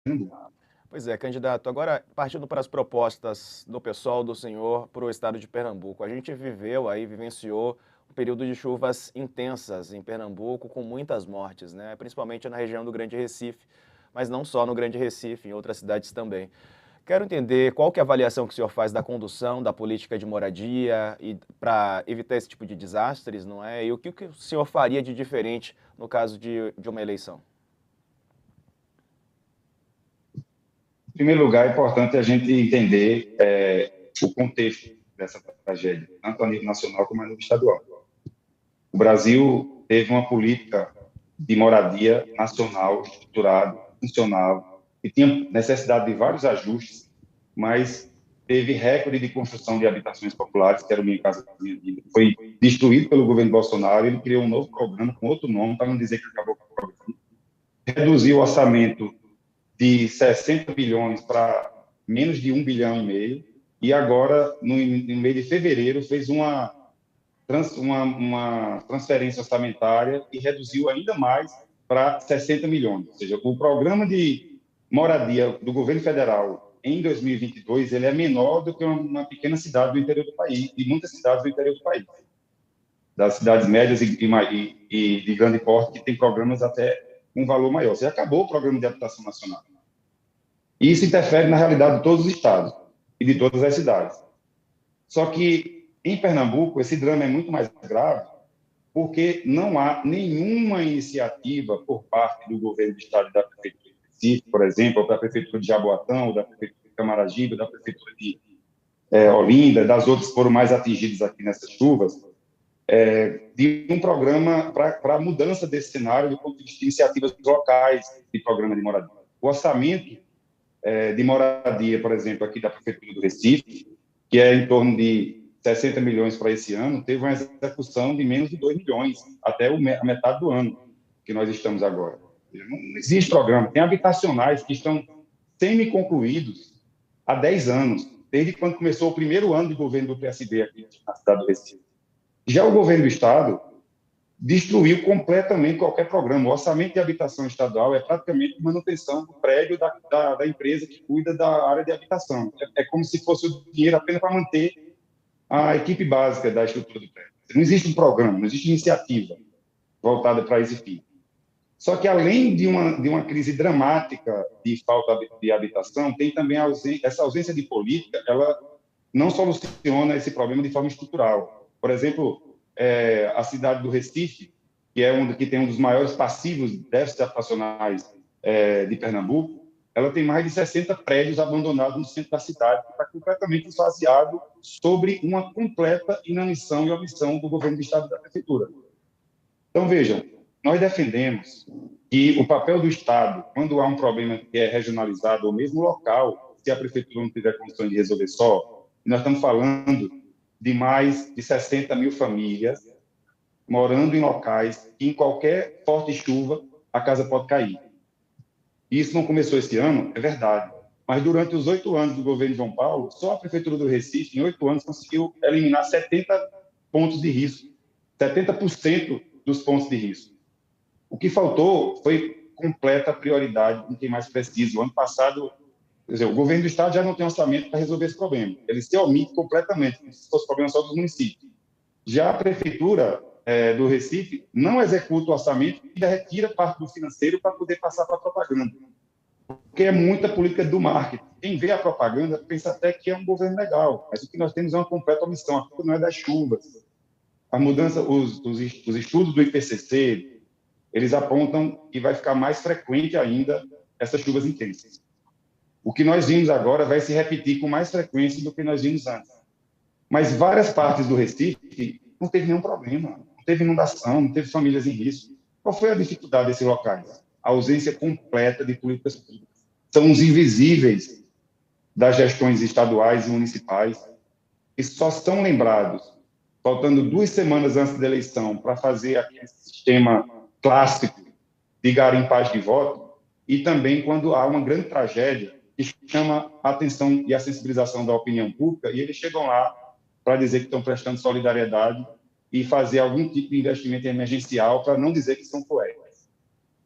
Pernambuco. Pois é, candidato. Agora, partindo para as propostas do pessoal, do senhor, para o estado de Pernambuco. A gente vivenciou um período de chuvas intensas em Pernambuco, com muitas mortes, né? Principalmente na região do Grande Recife, mas não só no Grande Recife, em outras cidades também. Quero entender qual que é a avaliação que o senhor faz da condução da política de moradia e para evitar esse tipo de desastres, não é? E o que o senhor faria de diferente no caso de uma eleição? Em primeiro lugar, é importante a gente entender o contexto dessa tragédia, tanto a nível nacional como a nível estadual. O Brasil teve uma política de moradia nacional, estruturada, funcional, que tinha necessidade de vários ajustes, mas teve recorde de construção de habitações populares, que era o Minha Casa Minha Vida. Foi destruído pelo governo Bolsonaro, ele criou um novo programa com outro nome, para não dizer que acabou com o programa. Reduziu o orçamento de 60 bilhões para menos de 1,5 bilhão, e agora, no mês de fevereiro, fez uma transferência orçamentária e reduziu ainda mais para 60 milhões. Ou seja, o programa de moradia do governo federal em 2022 ele é menor do que uma pequena cidade do interior do país, e muitas cidades do interior do país, das cidades médias e de grande porte, que tem programas até um valor maior. Você acabou o programa de habitação nacional. E isso interfere na realidade de todos os estados e de todas as cidades. Só que, em Pernambuco, esse drama é muito mais grave, porque não há nenhuma iniciativa por parte do governo do estado e da prefeitura de Recife, por exemplo, ou da prefeitura de Jaboatão, ou da prefeitura de Camaragibe, ou da prefeitura de Olinda, das outras que foram mais atingidas aqui nessas chuvas, de um programa para a mudança desse cenário do ponto de vista de iniciativas locais de programa de moradia. O orçamento de moradia, por exemplo, aqui da prefeitura do Recife, que é em torno de 60 milhões para esse ano, teve uma execução de menos de 2 milhões, até a metade do ano que nós estamos agora. Não existe programa. Tem habitacionais que estão semi-concluídos há 10 anos, desde quando começou o primeiro ano de governo do PSD aqui na cidade do Recife. Já o governo do estado destruiu completamente qualquer programa. O orçamento de habitação estadual é praticamente manutenção do prédio da empresa que cuida da área de habitação. É como se fosse o dinheiro apenas para manter a equipe básica da estrutura do prédio. Não existe um programa, não existe iniciativa voltada para esse fim. Só que, além de uma crise dramática de falta de habitação, tem também essa ausência de política, ela não soluciona esse problema de forma estrutural. Por exemplo, a cidade do Recife, que tem um dos maiores passivos de déficits habitacionais de Pernambuco, ela tem mais de 60 prédios abandonados no centro da cidade, que está completamente esvaziado sobre uma completa inanição e omissão do governo do estado e da prefeitura. Então, vejam, nós defendemos que o papel do estado, quando há um problema que é regionalizado ou mesmo local, se a prefeitura não tiver condições de resolver só, nós estamos falando de mais de 60 mil famílias morando em locais que, em qualquer forte chuva, a casa pode cair. Isso não começou esse ano, é verdade, mas durante os 8 anos do governo de João Paulo, só a prefeitura do Recife, em 8 anos, conseguiu eliminar 70 pontos de risco, 70% dos pontos de risco. O que faltou foi completa prioridade em quem mais precisa. O ano passado, quer dizer, o governo do estado já não tem orçamento para resolver esse problema. Ele se omite completamente, como se fosse problema só dos municípios. Já a prefeitura do Recife não executa o orçamento e retira parte do financeiro para poder passar para a propaganda. Porque é muita política do marketing. Quem vê a propaganda pensa até que é um governo legal, mas o que nós temos é uma completa omissão. A culpa não é das chuvas. A mudança, os estudos do IPCC, eles apontam que vai ficar mais frequente ainda essas chuvas intensas. O que nós vimos agora vai se repetir com mais frequência do que nós vimos antes. Mas várias partes do Recife não teve nenhum problema, não teve inundação, não teve famílias em risco. Qual foi a dificuldade desses locais? A ausência completa de políticas públicas. São os invisíveis das gestões estaduais e municipais, que só são lembrados faltando 2 semanas antes da eleição para fazer aquele sistema clássico de garimpagem de voto, e também quando há uma grande tragédia que chama a atenção e a sensibilização da opinião pública, e eles chegam lá para dizer que estão prestando solidariedade e fazer algum tipo de investimento emergencial, para não dizer que são cruéis.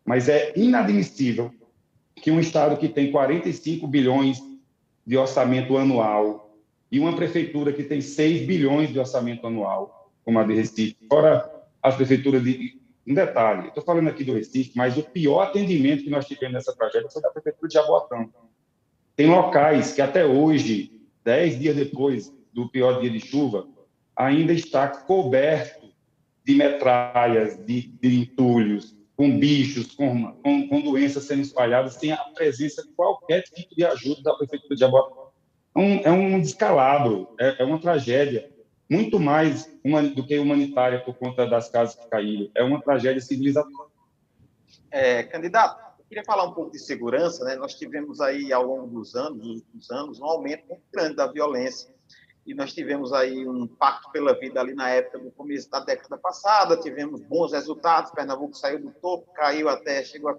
Mas é inadmissível que um estado que tem 45 bilhões de orçamento anual e uma prefeitura que tem 6 bilhões de orçamento anual, como a de Recife, fora as prefeituras de... Um detalhe, estou falando aqui do Recife, mas o pior atendimento que nós tivemos nessa tragédia foi da prefeitura de Jaboatão. Tem locais que até hoje, 10 dias depois do pior dia de chuva, ainda está coberto de metralhas, de entulhos, com bichos, com doenças sendo espalhadas, sem a presença de qualquer tipo de ajuda da prefeitura de Jaboatão. É um descalabro, é uma tragédia, muito mais do que humanitária por conta das casas que caíram. É uma tragédia civilizatória. Candidato, eu queria falar um pouco de segurança, né? Nós tivemos aí, ao longo dos anos, um aumento muito grande da violência. E nós tivemos aí um pacto pela vida ali na época do começo da década passada, tivemos bons resultados, Pernambuco saiu do topo, caiu até, chegou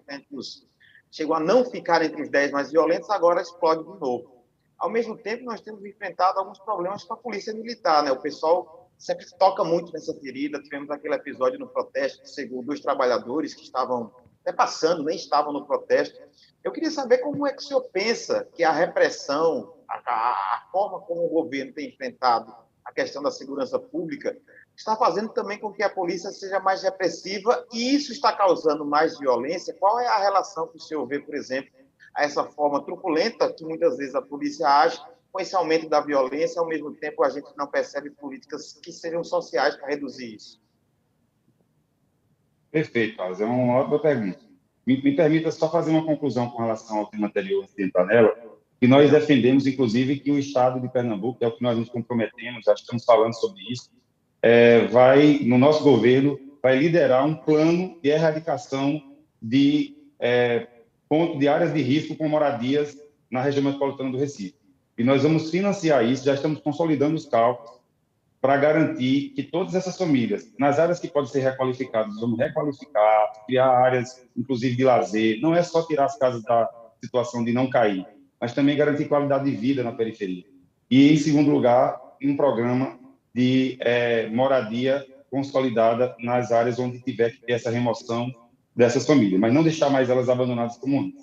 a não ficar entre os 10 mais violentos, agora explode de novo. Ao mesmo tempo, nós temos enfrentado alguns problemas com a polícia militar, né? O pessoal sempre toca muito nessa ferida, tivemos aquele episódio no protesto que seguiu 2 trabalhadores que estavam até passando, nem estavam no protesto. Eu queria saber como é que o senhor pensa que a repressão, a forma como o governo tem enfrentado a questão da segurança pública, está fazendo também com que a polícia seja mais repressiva e isso está causando mais violência. Qual é a relação que o senhor vê, por exemplo, a essa forma truculenta que muitas vezes a polícia age com esse aumento da violência, ao mesmo tempo a gente não percebe políticas que sejam sociais para reduzir isso? Perfeito, Carlos. É uma ótima pergunta. Me permita só fazer uma conclusão com relação ao tema anterior, antes de entrar nela, que nós defendemos, inclusive, que o Estado de Pernambuco, que é o que nós nos comprometemos, já estamos falando sobre isso, no nosso governo, vai liderar um plano de erradicação de áreas de risco com moradias na região metropolitana do Recife. E nós vamos financiar isso, já estamos consolidando os cálculos para garantir que todas essas famílias, nas áreas que podem ser requalificadas, vamos requalificar, criar áreas, inclusive, de lazer. Não é só tirar as casas da situação de não cair, mas também garantir qualidade de vida na periferia. E, em segundo lugar, um programa de moradia consolidada nas áreas onde tiver que ter essa remoção dessas famílias, mas não deixar mais elas abandonadas como antes.